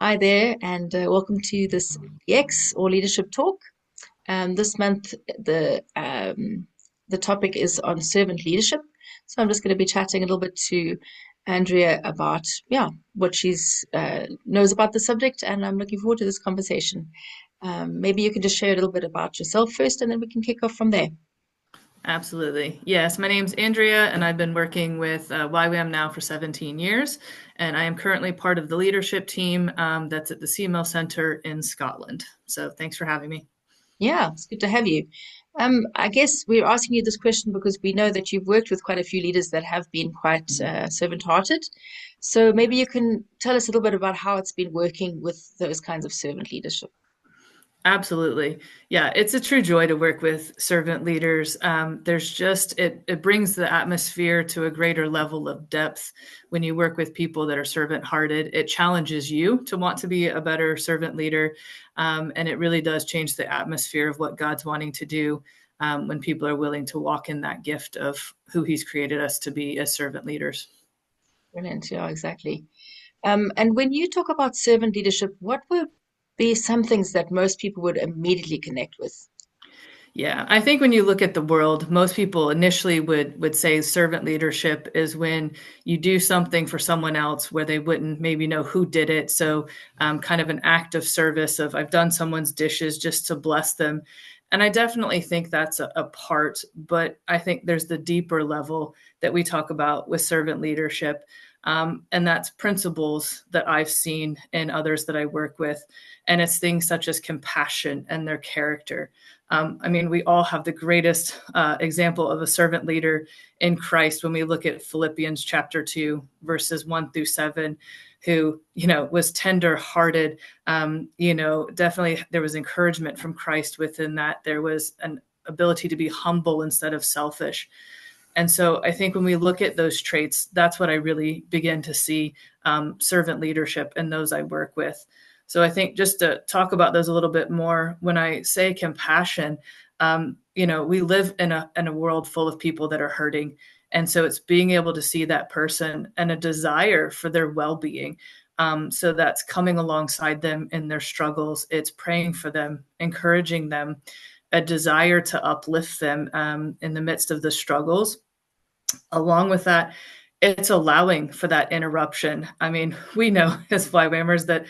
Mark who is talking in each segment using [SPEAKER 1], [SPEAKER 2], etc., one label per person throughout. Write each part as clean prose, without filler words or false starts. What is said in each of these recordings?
[SPEAKER 1] Hi there, and welcome to this X or Leadership Talk. This month, the topic is on servant leadership. So I'm just going to be chatting a little bit to Andrea about what she's knows about the subject, and I'm looking forward to this conversation. Maybe you can just share a little bit about yourself first, and then we can kick off from there.
[SPEAKER 2] Absolutely. Yes, my name's Andrea, and I've been working with YWAM now for 17 years, and I am currently part of the leadership team that's at the Seamill Center in Scotland. So thanks for having me.
[SPEAKER 1] Yeah, it's good to have you. I guess we're asking you this question because we know that you've worked with quite a few leaders that have been quite servant-hearted. So maybe you can tell us a little bit about how it's been working with those kinds of servant leadership.
[SPEAKER 2] Absolutely. Yeah, it's a true joy to work with servant leaders. There's just, it brings the atmosphere to a greater level of depth when you work with people that are servant hearted. It challenges you to want to be a better servant leader. And it really does change the atmosphere of what God's wanting to do when people are willing to walk in that gift of who He's created us to be as servant leaders.
[SPEAKER 1] Brilliant. Yeah, exactly. And when you talk about servant leadership, what would be some things that most people would immediately connect with?
[SPEAKER 2] Yeah, I think when you look at the world, most people initially would say servant leadership is when you do something for someone else where they wouldn't maybe know who did it. So, kind of an act of service of I've done someone's dishes just to bless them, and I definitely think that's a part. But I think there's the deeper level that we talk about with servant leadership, and that's principles that I've seen in others that I work with, and it's things such as compassion and their character. I mean, we all have the greatest example of a servant leader in Christ when we look at Philippians chapter 2, verses 1 through 7, who, was tender hearted. Definitely there was encouragement from Christ within that. There was an ability to be humble instead of selfish. And so I think when we look at those traits, that's what I really begin to see servant leadership in those I work with. So I think just to talk about those a little bit more, when I say compassion, we live in a world full of people that are hurting. And so it's being able to see that person and a desire for their well-being. So that's coming alongside them in their struggles. It's praying for them, encouraging them, a desire to uplift them in the midst of the struggles. Along with that, it's allowing for that interruption. I mean, we know as flywammers that,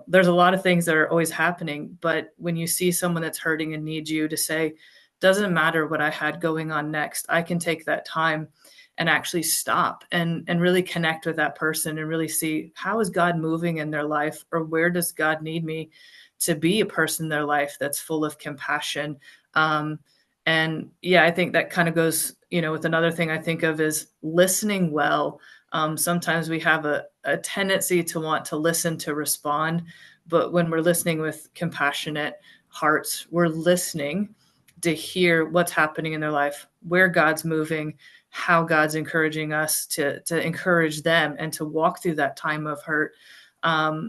[SPEAKER 2] there's a lot of things that are always happening. But when you see someone that's hurting and needs you to say, doesn't matter what I had going on next, I can take that time and actually stop and really connect with that person and really see how is God moving in their life, or where does God need me to be a person in their life that's full of compassion. And yeah, I think that kind of goes, with another thing I think of is listening well. Sometimes we have a tendency to want to listen to respond, but when we're listening with compassionate hearts, we're listening to hear what's happening in their life, where God's moving, how God's encouraging us to encourage them and to walk through that time of hurt.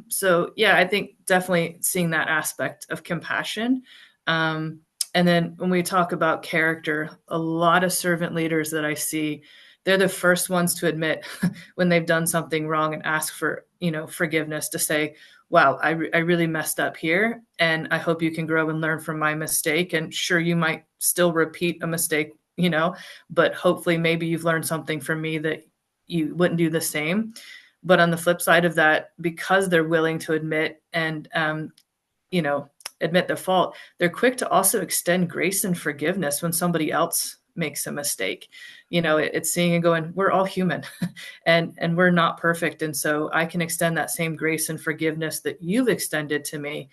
[SPEAKER 2] So yeah, I think definitely seeing that aspect of compassion. And then when we talk about character, a lot of servant leaders that I see, they're the first ones to admit when they've done something wrong and ask for, forgiveness, to say, wow, I really messed up here. And I hope you can grow and learn from my mistake. And sure, you might still repeat a mistake, but hopefully maybe you've learned something from me that you wouldn't do the same. But on the flip side of that, because they're willing to admit and, you know, admit their fault, they're quick to also extend grace and forgiveness when somebody else makes a mistake. It's seeing and going, we're all human and we're not perfect. And so I can extend that same grace and forgiveness that you've extended to me,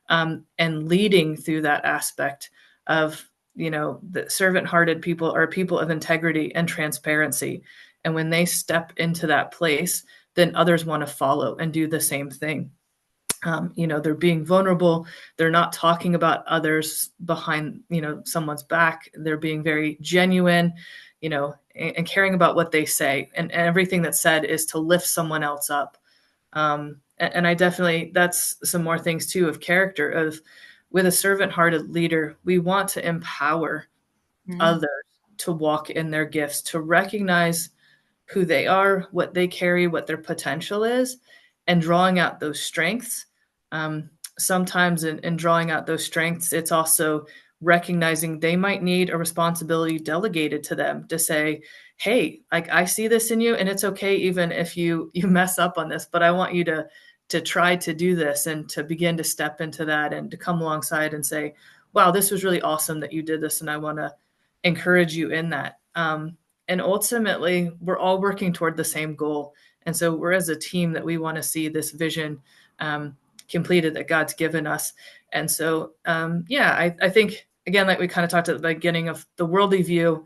[SPEAKER 2] and leading through that aspect of, the servant-hearted people are people of integrity and transparency. And when they step into that place, then others want to follow and do the same thing. They're being vulnerable. They're not talking about others behind, someone's back. They're being very genuine, and caring about what they say. And everything that's said is to lift someone else up. And I definitely, that's some more things too of character of, with a servant-hearted leader, we want to empower
[SPEAKER 1] Mm,
[SPEAKER 2] others to walk in their gifts, to recognize who they are, what they carry, what their potential is, and drawing out those strengths. Sometimes in drawing out those strengths, it's also recognizing they might need a responsibility delegated to them to say, hey, like I see this in you, and it's okay even if you mess up on this, but I want you to try to do this and to begin to step into that and to come alongside and say, wow, this was really awesome that you did this, and I want to encourage you in that. And ultimately, we're all working toward the same goal. And so we're as a team that we want to see this vision completed that God's given us. And so, I think, again, like we kind of talked at the beginning of the worldly view,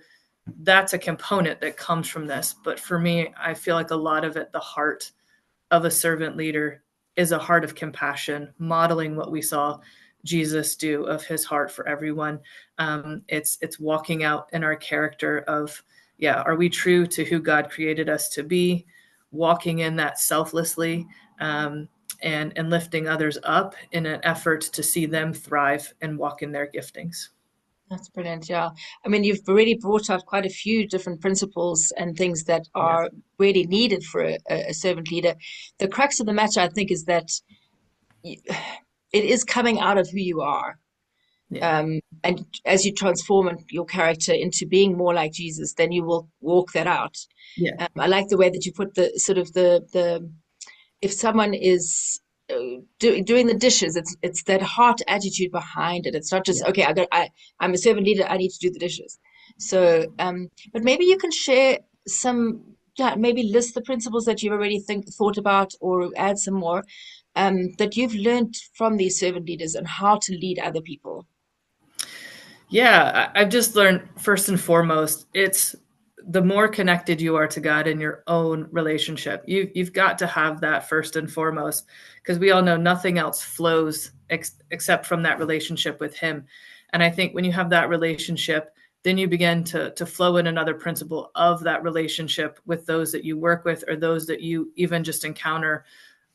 [SPEAKER 2] that's a component that comes from this. But for me, I feel like a lot of it, the heart of a servant leader is a heart of compassion, modeling what we saw Jesus do of his heart for everyone. It's walking out in our character of, are we true to who God created us to be, walking in that selflessly, and lifting others up in an effort to see them thrive and walk in their giftings.
[SPEAKER 1] That's brilliant. Yeah. I mean, you've already brought out quite a few different principles and things that
[SPEAKER 2] Yeah.
[SPEAKER 1] are really needed for a servant leader. The crux of the matter, I think, is that it is coming out of who you are.
[SPEAKER 2] Yeah.
[SPEAKER 1] And as you transform your character into being more like Jesus, then you will walk that out.
[SPEAKER 2] Yeah.
[SPEAKER 1] I like the way that you put the sort of the if someone is doing the dishes, it's that heart attitude behind it. It's not just
[SPEAKER 2] Yeah.
[SPEAKER 1] okay. I'm a servant leader. I need to do the dishes. So, but maybe you can share some. Yeah, maybe list the principles that you've already thought about, or add some more that you've learned from these servant leaders and how to lead other people.
[SPEAKER 2] Yeah, I've just learned first and foremost, it's the more connected you are to God in your own relationship. You've got to have that first and foremost, because we all know nothing else flows except from that relationship with Him. And I think when you have that relationship, then you begin to flow in another principle of that relationship with those that you work with or those that you even just encounter,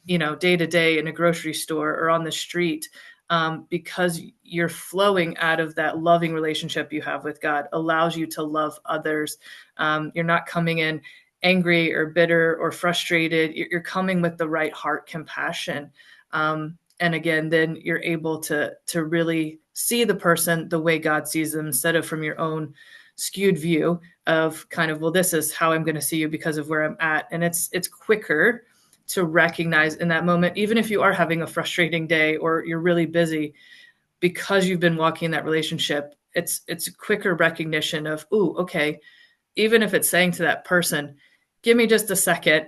[SPEAKER 2] day to day in a grocery store or on the street, because you're flowing out of that loving relationship you have with God, allows you to love others. You're not coming in angry or bitter or frustrated. You're coming with the right heart compassion. And again, then you're able to really see the person the way God sees them, instead of from your own skewed view of kind of, well, this is how I'm going to see you because of where I'm at. And it's quicker to recognize in that moment, even if you are having a frustrating day or you're really busy, because you've been walking in that relationship, it's a quicker recognition of, ooh, okay, even if it's saying to that person, give me just a second,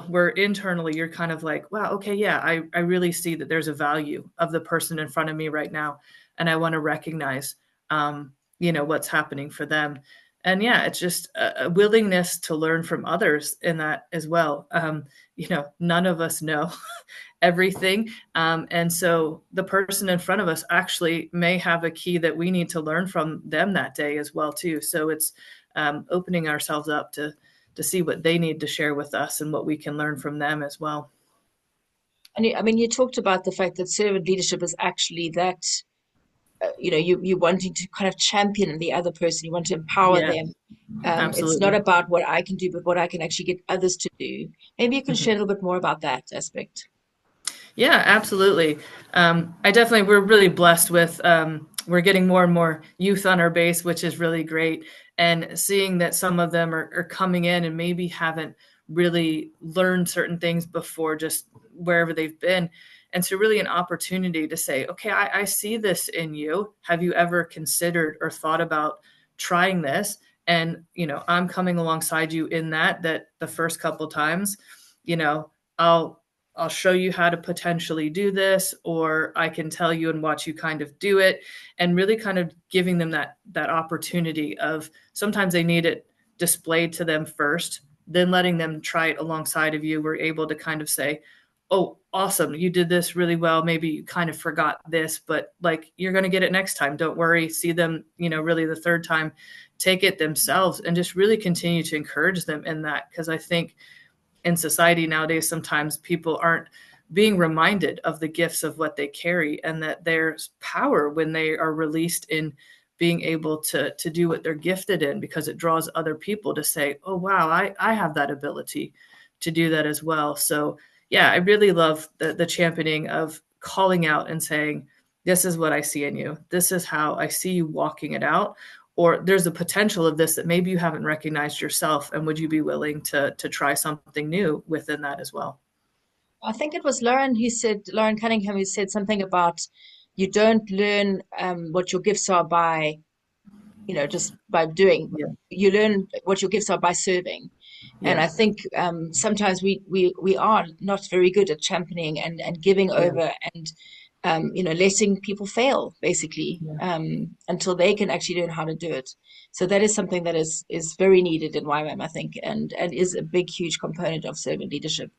[SPEAKER 2] where internally you're kind of like, wow, okay, yeah, I really see that there's a value of the person in front of me right now. And I want to recognize, what's happening for them. And yeah, it's just a willingness to learn from others in that as well. None of us know everything. And so the person in front of us actually may have a key that we need to learn from them that day as well, too. So it's opening ourselves up to see what they need to share with us and what we can learn from them as well.
[SPEAKER 1] And I mean, you talked about the fact that servant leadership is actually that, you wanting to kind of champion the other person. You want to empower
[SPEAKER 2] Yeah,
[SPEAKER 1] them. It's not
[SPEAKER 2] absolutely.
[SPEAKER 1] about what I can do, but what I can actually get others to do. Maybe you can
[SPEAKER 2] Mhm.
[SPEAKER 1] share a little bit more about that aspect.
[SPEAKER 2] Yeah, absolutely. We're really blessed with, we're getting more and more youth on our base, which is really great. And seeing that some of them are coming in and maybe haven't really learned certain things before, just wherever they've been. And so really an opportunity to say, okay, I see this in you. Have you ever considered or thought about trying this? And, I'm coming alongside you in that the first couple times, I'll show you how to potentially do this, or I can tell you and watch you kind of do it, and really kind of giving them that opportunity of, sometimes they need it displayed to them first, then letting them try it alongside of you. We're able to kind of say, oh, awesome, you did this really well. Maybe you kind of forgot this, but like, you're going to get it next time. Don't worry. See them, really the third time, take it themselves, and just really continue to encourage them in that. Because I think in society nowadays, sometimes people aren't being reminded of the gifts of what they carry, and that there's power when they are released in being able to do what they're gifted in, because it draws other people to say, oh, wow, I have that ability to do that as well. So yeah, I really love the championing of calling out and saying, this is what I see in you. This is how I see you walking it out. Or there's a potential of this that maybe you haven't recognized yourself. And would you be willing to try something new within that as well?
[SPEAKER 1] I think it was Lauren Cunningham, who said something about you don't learn what your gifts are by, just by doing.
[SPEAKER 2] Yeah.
[SPEAKER 1] You learn what your gifts are by serving. And I
[SPEAKER 2] Yes.
[SPEAKER 1] think sometimes we are not very good at championing and giving
[SPEAKER 2] Yeah.
[SPEAKER 1] over and letting people fail basically
[SPEAKER 2] Yeah.
[SPEAKER 1] until they can actually learn how to do it. So that is something that is very needed in YWAM, I think, and is a big, huge component of servant leadership.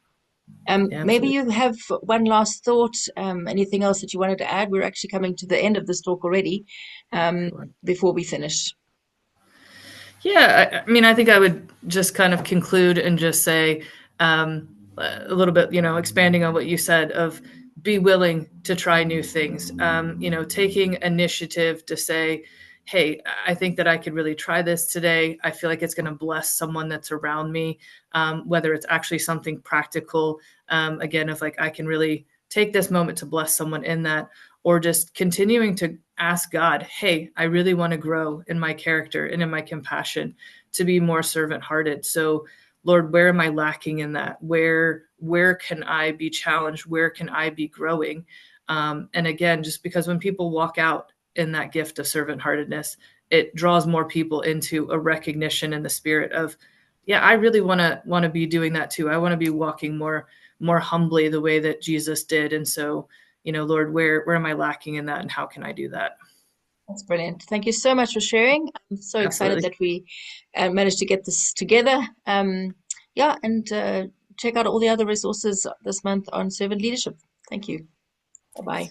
[SPEAKER 1] Maybe
[SPEAKER 2] Absolutely.
[SPEAKER 1] you have one last thought, anything else that you wanted to add? We're actually coming to the end of this talk already,
[SPEAKER 2] Sure.
[SPEAKER 1] before we finish.
[SPEAKER 2] Yeah, I mean, I think I would just kind of conclude and just say a little bit, expanding on what you said of be willing to try new things. Taking initiative to say, hey, I think that I could really try this today. I feel like it's going to bless someone that's around me, whether it's actually something practical. Again, if like I can really take this moment to bless someone in that, or just continuing to ask God, hey, I really want to grow in my character and in my compassion to be more servant hearted. So, Lord, where am I lacking in that? Where can I be challenged? Where can I be growing? And again, just because when people walk out in that gift of servant heartedness, it draws more people into a recognition in the spirit of, yeah, I really want to be doing that too. I want to be walking more humbly the way that Jesus did. And so, Lord, where am I lacking in that, and how can I do that?
[SPEAKER 1] That's brilliant. Thank you so much for sharing. I'm so excited
[SPEAKER 2] Absolutely.
[SPEAKER 1] that we managed to get this together. Yeah, and check out all the other resources this month on servant leadership. Thank you. Bye bye.